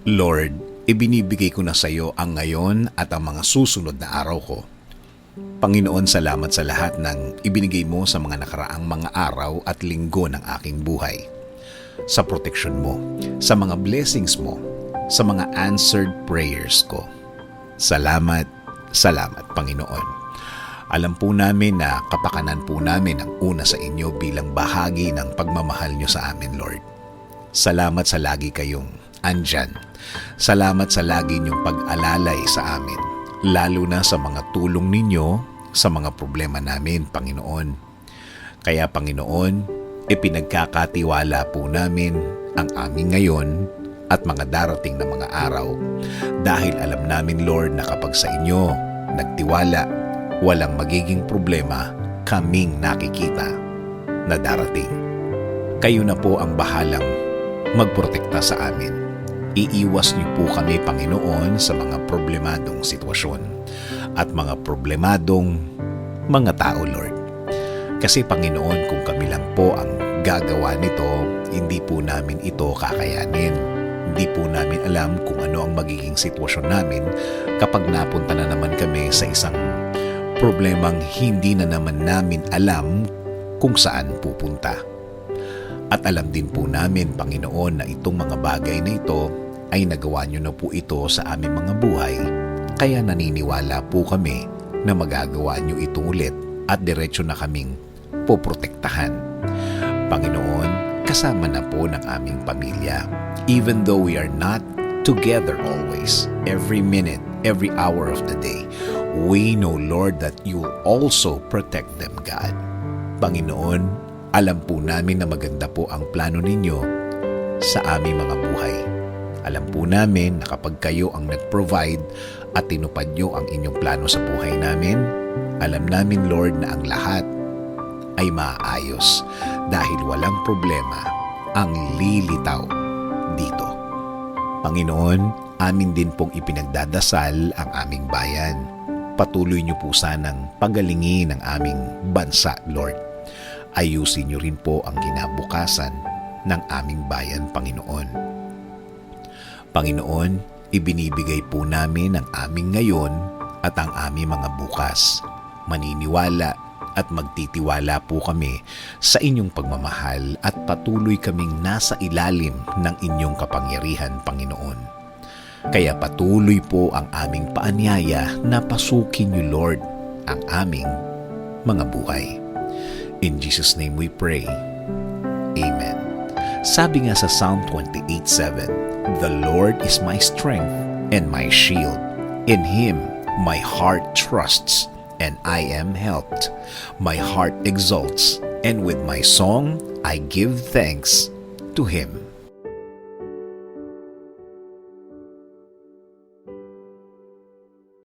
Lord, ibinibigay ko na sa iyo ang ngayon at ang mga susunod na araw ko. Panginoon, salamat sa lahat ng ibinigay mo sa mga nakaraang mga araw at linggo ng aking buhay. Sa proteksyon mo, sa mga blessings mo, sa mga answered prayers ko. Salamat, salamat Panginoon. Alam po namin na kapakanan po namin ang una sa inyo bilang bahagi ng pagmamahal nyo sa amin, Lord. Salamat sa lagi kayong andyan. Salamat sa lagi niyong pag-alalay sa amin, lalo na sa mga tulong ninyo sa mga problema namin, Panginoon. Kaya Panginoon, ipinagkakatiwala po namin ang aming ngayon at mga darating na mga araw dahil alam namin, Lord, na kapag sa inyo nagtiwala, walang magiging problema kaming nakikita na darating. Kayo na po ang bahalang magprotekta sa amin. Iiwas niyo po kami, Panginoon, sa mga problemadong sitwasyon at mga problemadong mga tao, Lord. Kasi Panginoon, kung kami lang po ang gagawa nito, hindi po namin ito kakayanin. Hindi po namin alam kung ano ang magiging sitwasyon namin kapag napunta na naman kami sa isang problemang hindi na naman namin alam kung saan pupunta. At alam din po namin, Panginoon, na itong mga bagay na ito ay nagawa niyo na po ito sa aming mga buhay, kaya naniniwala po kami na magagawa niyo ito ulit at diretso na kaming poprotektahan. Panginoon, kasama na po ng aming pamilya. Even though we are not together always, every minute, every hour of the day, we know, Lord, that you will also protect them, God. Panginoon, alam po namin na maganda po ang plano ninyo sa aming mga buhay. Alam po namin na kapag kayo ang nag-provide at tinupad nyo ang inyong plano sa buhay namin, alam namin, Lord, na ang lahat ay maayos dahil walang problema ang lilitaw dito. Panginoon, amin din pong ipinagdadasal ang aming bayan. Patuloy niyo po sanang pagalingin ang aming bansa, Lord. Ayusin niyo rin po ang kinabukasan ng aming bayan, Panginoon. Panginoon, ibinibigay po namin ang aming ngayon at ang aming mga bukas. Maniniwala at magtitiwala po kami sa inyong pagmamahal at patuloy kaming nasa ilalim ng inyong kapangyarihan, Panginoon. Kaya patuloy po ang aming paanyaya na pasukin niyo, Lord, ang aming mga buhay. In Jesus' name we pray. Amen. Sabi nga sa Psalm 28:7, "The Lord is my strength and my shield. In Him my heart trusts, and I am helped. My heart exults, and with my song I give thanks to Him."